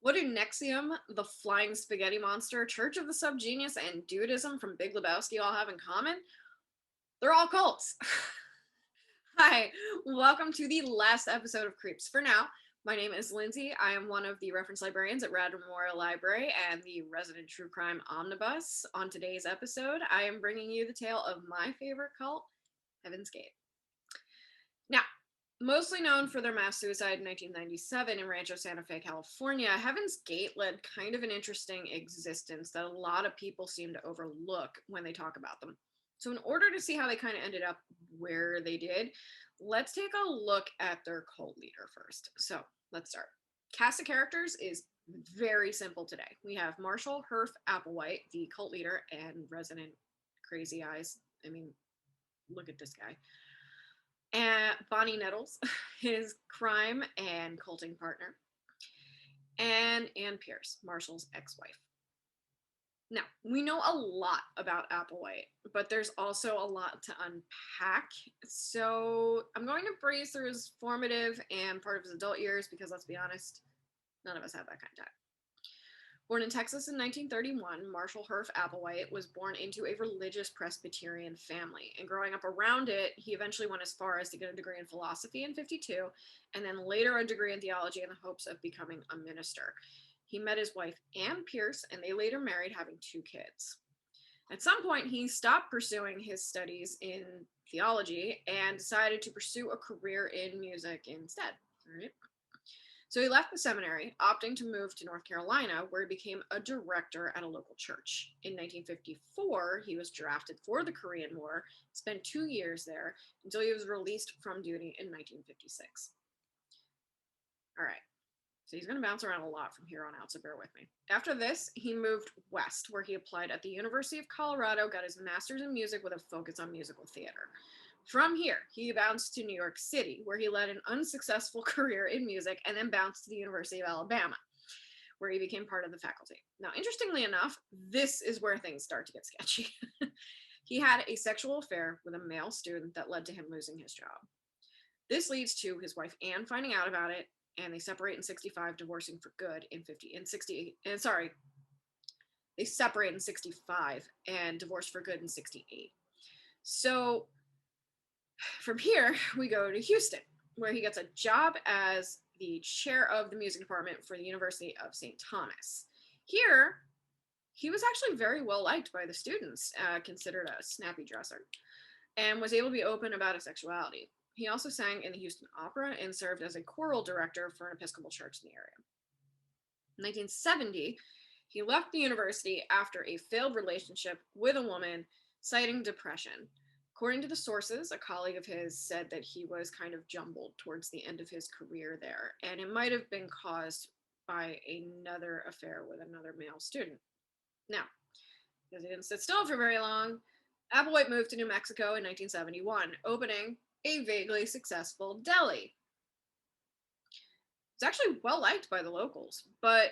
What do Nexium, the Flying Spaghetti Monster, Church of the Subgenius, and Dudism from Big Lebowski all have in common? They're all cults. Hi, welcome to the last episode of Creeps. For now, my name is Lindsey. I am one of the reference librarians at Radnor Memorial Library and the resident true crime omnibus. On today's episode, I am bringing you the tale of my favorite cult, Heaven's Gate. Now, mostly known for their mass suicide in 1997 in Rancho Santa Fe, California, Heaven's Gate led kind of an interesting existence that a lot of people seem to overlook when they talk about them. So, in order to see how they kind of ended up where they did, let's take a look at their cult leader first. So, let's start. Cast of characters is very simple today. We have Marshall Herf Applewhite, the cult leader and resident crazy eyes. I mean, look at this guy. And Bonnie Nettles, his crime and culting partner, and Ann Pierce, Marshall's ex-wife. Now, we know a lot about Applewhite, but there's also a lot to unpack. So I'm going to breeze through his formative and part of his adult years because, let's be honest, none of us have that kind of time. Born in Texas in 1931, Marshall Herf Applewhite was born into a religious Presbyterian family. And growing up around it, he eventually went as far as to get a degree in philosophy in 52, and then later a degree in theology in the hopes of becoming a minister. He met his wife, Ann Pierce, and they later married, having 2 kids. At some point, he stopped pursuing his studies in theology and decided to pursue a career in music instead. All right. So he left the seminary, opting to move to North Carolina, where he became a director at a local church. In 1954, he was drafted for the Korean War, spent 2 years there until he was released from duty in 1956. All right, so he's going to bounce around a lot from here on out, so bear with me. After this, he moved west, where he applied at the University of Colorado, got his master's in music with a focus on musical theater. From here, he bounced to New York City, where he led an unsuccessful career in music, and then bounced to the University of Alabama, where he became part of the faculty. Now, interestingly enough, this is where things start to get sketchy. He had a sexual affair with a male student that led to him losing his job. This leads to his wife Ann finding out about it, and they separate in 65, divorcing for good in 68. They separate in 65 and divorce for good in 68. So from here, we go to Houston, where he gets a job as the chair of the music department for the University of St. Thomas. Here, he was actually very well liked by the students, considered a snappy dresser, and was able to be open about his sexuality. He also sang in the Houston Opera and served as a choral director for an Episcopal church in the area. In 1970, he left the university after a failed relationship with a woman, citing depression. According to the sources, a colleague of his said that he was kind of jumbled towards the end of his career there, and it might have been caused by another affair with another male student. Now, because he didn't sit still for very long, Applewhite moved to New Mexico in 1971, opening a vaguely successful deli. It's actually well liked by the locals, but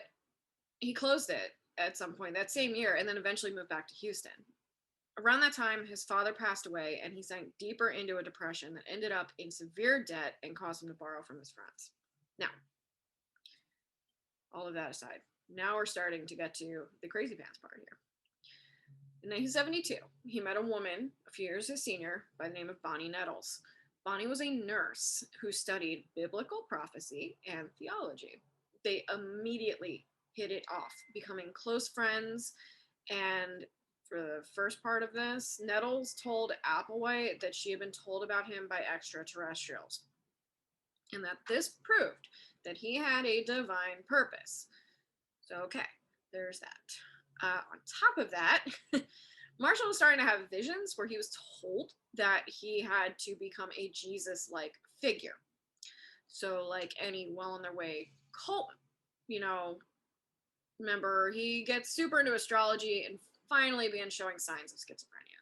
he closed it at some point that same year and then eventually moved back to Houston. Around that time, his father passed away, and he sank deeper into a depression that ended up in severe debt and caused him to borrow from his friends. Now, all of that aside, now we're starting to get to the crazy pants part here. In 1972, he met a woman a few years his senior by the name of Bonnie Nettles. Bonnie was a nurse who studied biblical prophecy and theology. They immediately hit it off, becoming close friends, and for the first part of this, Nettles told Applewhite that she had been told about him by extraterrestrials, and that this proved that he had a divine purpose. So, okay, there's that. On top of that, Marshall was starting to have visions where he was told that he had to become a Jesus-like figure. So, like any well-on-their-way cult, remember, he gets super into astrology and finally began showing signs of schizophrenia.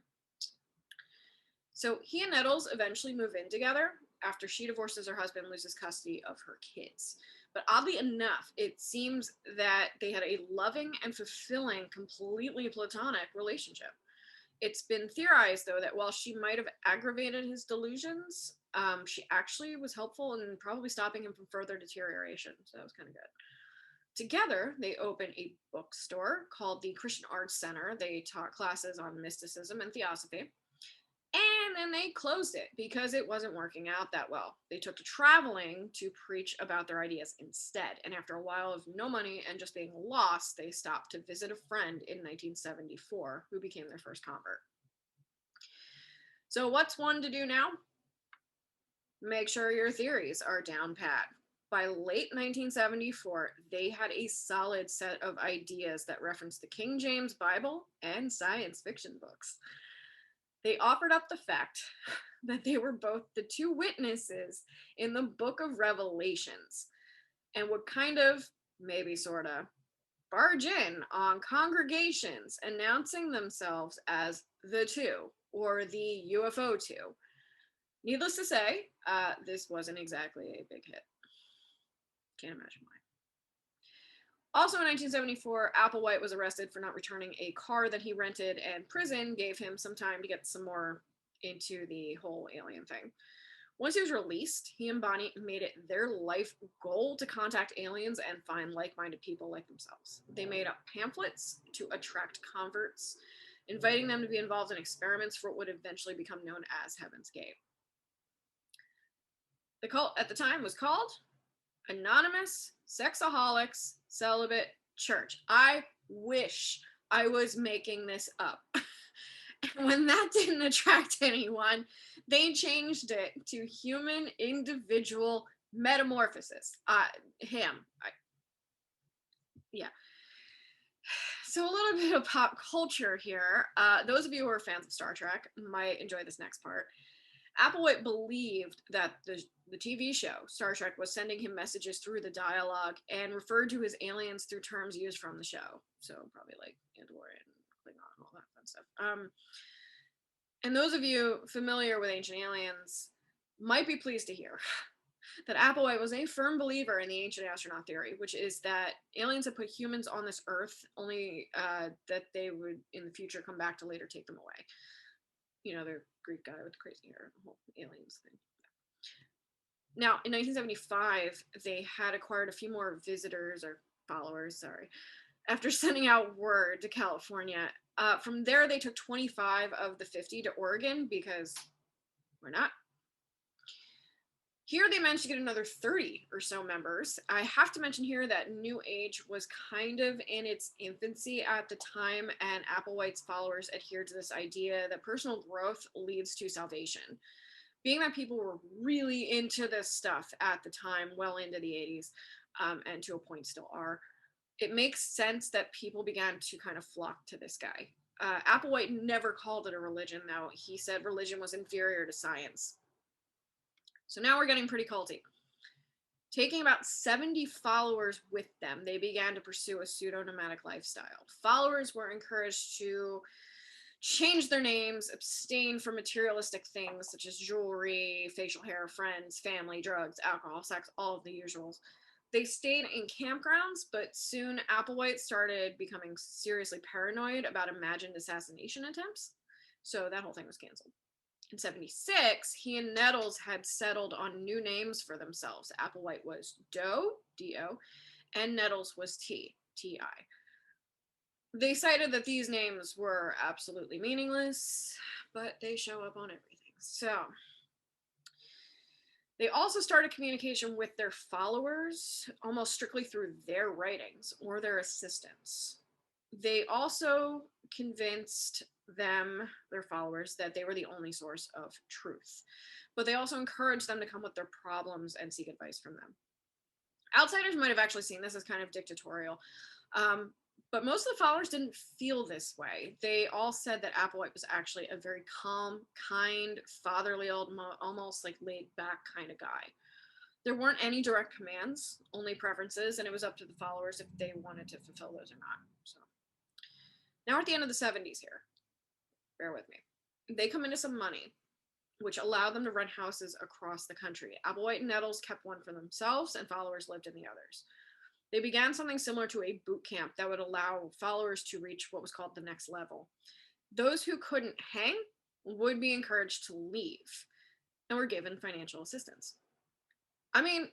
So he and Nettles eventually move in together after she divorces her husband, loses custody of her kids. But oddly enough, it seems that they had a loving and fulfilling, completely platonic relationship. It's been theorized, though, that while she might have aggravated his delusions, she actually was helpful in probably stopping him from further deterioration. So that was kind of good. Together, they opened a bookstore called the Christian Arts Center. They taught classes on mysticism and theosophy. And then they closed it because it wasn't working out that well. They took to traveling to preach about their ideas instead. And after a while of no money and just being lost, they stopped to visit a friend in 1974 who became their first convert. So, what's one to do now? Make sure your theories are down pat. By late 1974, they had a solid set of ideas that referenced the King James Bible and science fiction books. They offered up the fact that they were both the two witnesses in the book of Revelations and would kind of, maybe sort of, barge in on congregations announcing themselves as the two or the UFO two. Needless to say, this wasn't exactly a big hit. Can't imagine why. Also in 1974, Applewhite was arrested for not returning a car that he rented, and prison gave him some time to get some more into the whole alien thing. Once he was released, he and Bonnie made it their life goal to contact aliens and find like-minded people like themselves. They made up pamphlets to attract converts, inviting them to be involved in experiments for what would eventually become known as Heaven's Gate. The cult at the time was called Anonymous Sexaholics Celibate Church. I wish I was making this up. When that didn't attract anyone, they changed it to Human Individual Metamorphosis. Yeah. So a little bit of pop culture here. Those of you who are fans of Star Trek might enjoy this next part. Applewhite believed that the TV show, Star Trek, was sending him messages through the dialogue and referred to his aliens through terms used from the show. So probably like Andorian, Klingon, all that fun stuff. And those of you familiar with Ancient Aliens might be pleased to hear that Applewhite was a firm believer in the ancient astronaut theory, which is that aliens had put humans on this Earth, only that they would in the future come back to later take them away. You know, the Greek guy with the crazy hair, the whole aliens thing. Now, in 1975, they had acquired a few more visitors or followers, sorry, after sending out word to California. From there, they took 25 of the 50 to Oregon because we're not. Here, they managed to get another 30 or so members. I have to mention here that New Age was kind of in its infancy at the time, and Applewhite's followers adhered to this idea that personal growth leads to salvation. Being that people were really into this stuff at the time, well into the 80s, and to a point still are, it makes sense that people began to kind of flock to this guy. Applewhite never called it a religion, though. He said religion was inferior to science. So now we're getting pretty culty. Taking about 70 followers with them, they began to pursue a pseudo-nomadic lifestyle. Followers were encouraged to change their names, abstain from materialistic things such as jewelry, facial hair, friends, family, drugs, alcohol, sex, all of the usuals. They stayed in campgrounds, but soon Applewhite started becoming seriously paranoid about imagined assassination attempts. So that whole thing was canceled. In 76, he and Nettles had settled on new names for themselves. Applewhite was Doe, D-O, and Nettles was T, T-I. They cited that these names were absolutely meaningless, but they show up on everything. So they also started communication with their followers almost strictly through their writings or their assistants. They also convinced them, their followers, that they were the only source of truth. But they also encouraged them to come with their problems and seek advice from them. Outsiders might have actually seen this as kind of dictatorial, but most of the followers didn't feel this way. They all said that Applewhite was actually a very calm, kind, fatherly, almost like laid back kind of guy. There weren't any direct commands, only preferences, and it was up to the followers if they wanted to fulfill those or not. So now we're at the end of the 70s here. Bear with me. They come into some money, which allowed them to rent houses across the country. Applewhite and Nettles kept one for themselves, and followers lived in the others. They began something similar to a boot camp that would allow followers to reach what was called the next level. Those who couldn't hang would be encouraged to leave and were given financial assistance. I mean,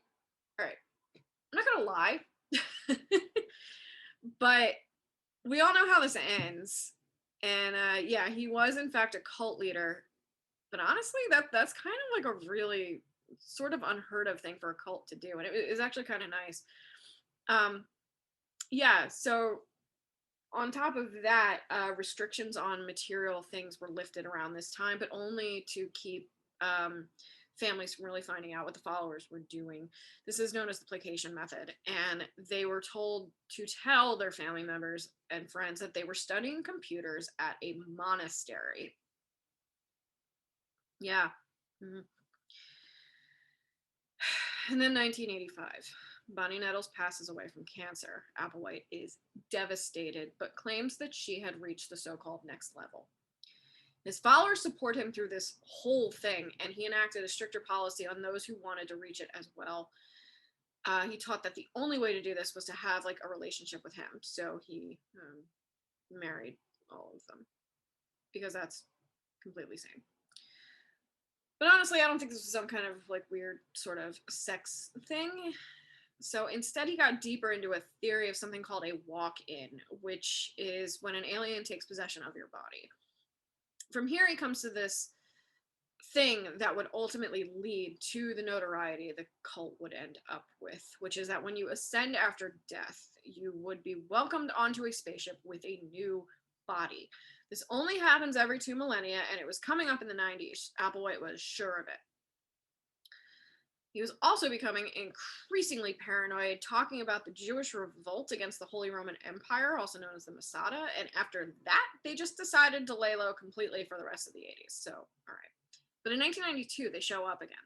all right, I'm not gonna lie. But we all know how this ends. And yeah, he was in fact a cult leader. But honestly, that's kind of like a really sort of unheard of thing for a cult to do. And it was actually kind of nice. Um, yeah, so on top of that, restrictions on material things were lifted around this time, but only to keep um, families from really finding out what the followers were doing. This is known as the placation method, and they were told to tell their family members and friends that they were studying computers at a monastery. Yeah. Mhm. And then 1985, Bonnie Nettles passes away from cancer. Applewhite is devastated, but claims that she had reached the so called next level. His followers support him through this whole thing, and he enacted a stricter policy on those who wanted to reach it as well. He taught that the only way to do this was to have like a relationship with him. So he married all of them because that's completely sane. But honestly, I don't think this was some kind of like weird sort of sex thing. So instead, he got deeper into a theory of something called a walk-in, which is when an alien takes possession of your body. From here, he comes to this thing that would ultimately lead to the notoriety the cult would end up with, which is that when you ascend after death, you would be welcomed onto a spaceship with a new body. This only happens every 2 millennia, and it was coming up in the 90s. Applewhite was sure of it. He was also becoming increasingly paranoid, talking about the Jewish revolt against the Holy Roman Empire, also known as the Masada, and after that, they just decided to lay low completely for the rest of the 80s. So, all right. But in 1992, they show up again.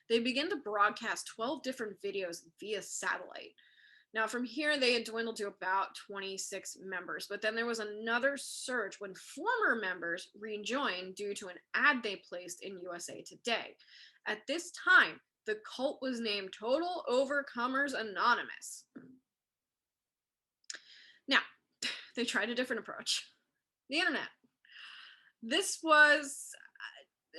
They begin to broadcast 12 different videos via satellite. Now, from here, they had dwindled to about 26 members, but then there was another surge when former members rejoined due to an ad they placed in USA Today. At this time, the cult was named Total Overcomers Anonymous. Now, they tried a different approach. The internet. This was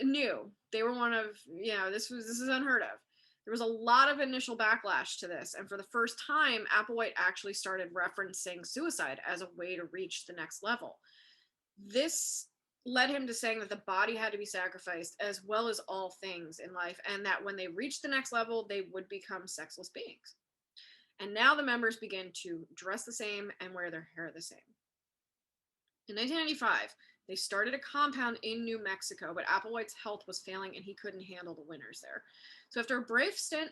new. They were one of, this is unheard of. There was a lot of initial backlash to this, and for the first time, Applewhite actually started referencing suicide as a way to reach the next level. This led him to saying that the body had to be sacrificed as well as all things in life, and that when they reached the next level, they would become sexless beings. And now the members begin to dress the same and wear their hair the same. In 1995, they started a compound in New Mexico, but Applewhite's health was failing and he couldn't handle the winters there. So after a brief stint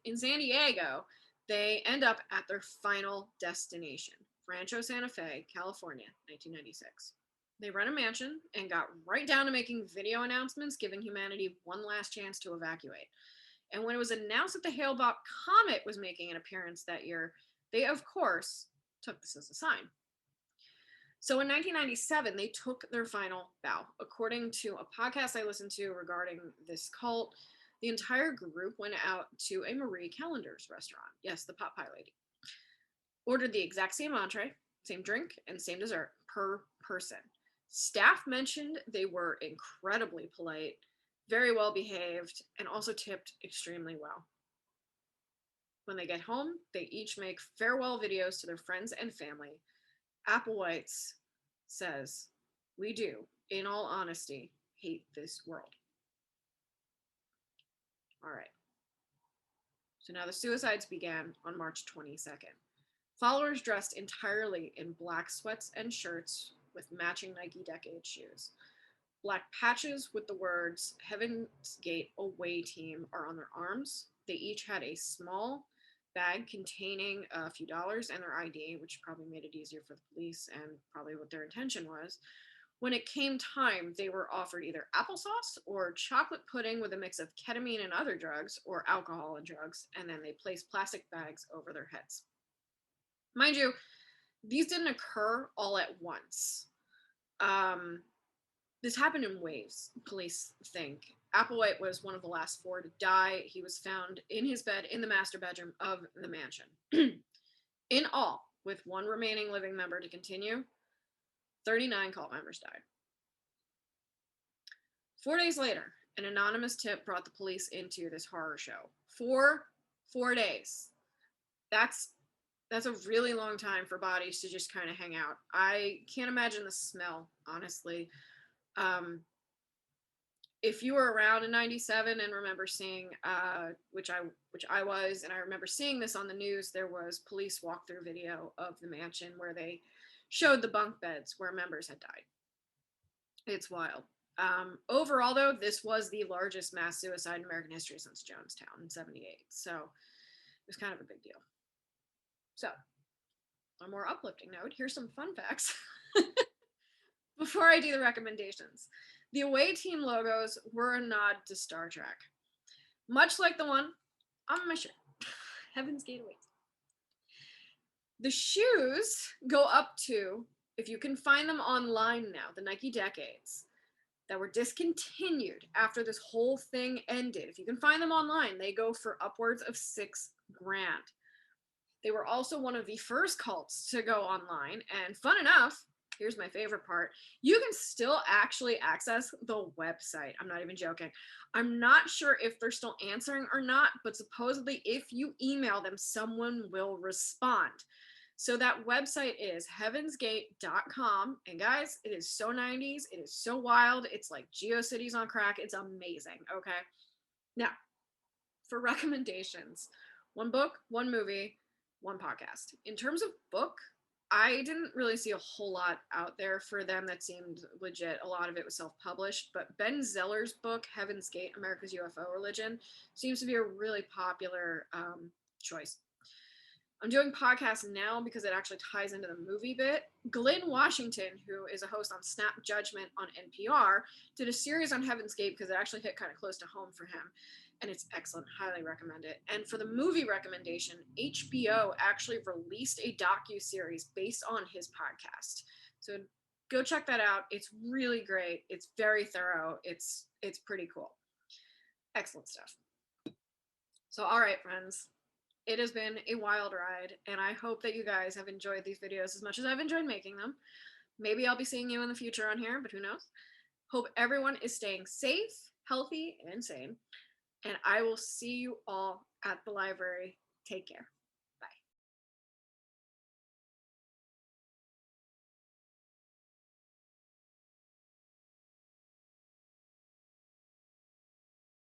in San Diego, they end up at their final destination, Rancho Santa Fe, California, 1996. They rent a mansion and got right down to making video announcements, giving humanity one last chance to evacuate. And when it was announced that the Hale-Bopp comet was making an appearance that year, they, of course, took this as a sign. So in 1997, they took their final bow. According to a podcast I listened to regarding this cult, the entire group went out to a Marie Callender's restaurant. Yes, the pot pie lady. Ordered the exact same entree, same drink, and same dessert per person. Staff mentioned they were incredibly polite, very well behaved, and also tipped extremely well. When they get home, they each make farewell videos to their friends and family. Applewhite's says, "We do, in all honesty, hate this world." All right. So now the suicides began on March 22nd. Followers dressed entirely in black sweats and shirts with matching Nike Decade shoes. Black patches with the words Heaven's Gate Away Team are on their arms. They each had a small bag containing a few dollars and their ID, which probably made it easier for the police and probably what their intention was. When it came time, they were offered either applesauce or chocolate pudding with a mix of ketamine and other drugs, or alcohol and drugs, and then they placed plastic bags over their heads. Mind you, these didn't occur all at once. This happened in waves, police think. Applewhite was one of the last 4 to die. He was found in his bed in the master bedroom of the mansion. In all, with one remaining living member to continue, 39 cult members died. 4 days later, an anonymous tip brought the police into this horror show. 4 days. That's That's a really long time for bodies to just kind of hang out. I can't imagine the smell, honestly. If you were around in 97 and remember seeing which I was, and I remember seeing this on the news, there was police walkthrough video of the mansion where they showed the bunk beds where members had died. It's wild. Overall, though, this was the largest mass suicide in American history since Jonestown in 78. So it was kind of a big deal. So, on a more uplifting note, here's some fun facts before I do the recommendations. The away team logos were a nod to Star Trek, much like the one on my shirt. Heaven's Gate awaits. The shoes go up to, if you can find them online now, the Nike Decades that were discontinued after this whole thing ended. If you can find them online, they go for upwards of $6,000. They were also one of the first cults to go online. And fun enough, here's my favorite part, you can still actually access the website. I'm not even joking. I'm not sure if they're still answering or not, but supposedly if you email them, someone will respond. So that website is heavensgate.com. And guys, it is so 90s. It is so wild. It's like GeoCities on crack. It's amazing. Okay. Now, for recommendations, one book, one movie, one podcast. In terms of book, I didn't really see a whole lot out there for them that seemed legit. A lot of it was self-published, but Ben Zeller's book, Heaven's Gate, America's UFO Religion, seems to be a really popular choice. I'm doing podcasts now because it actually ties into the movie bit. Glenn Washington, who is a host on Snap Judgment on NPR, did a series on Heaven's Gate because it actually hit kind of close to home for him. And it's excellent. Highly recommend it. And for the movie recommendation, HBO actually released a docu-series based on his podcast. So go check that out. It's really great. It's very thorough. It's pretty cool. Excellent stuff. So, all right, friends. It has been a wild ride, and I hope that you guys have enjoyed these videos as much as I've enjoyed making them. Maybe I'll be seeing you in the future on here, but who knows? Hope everyone is staying safe, healthy, and sane. And I will see you all at the library. Take care.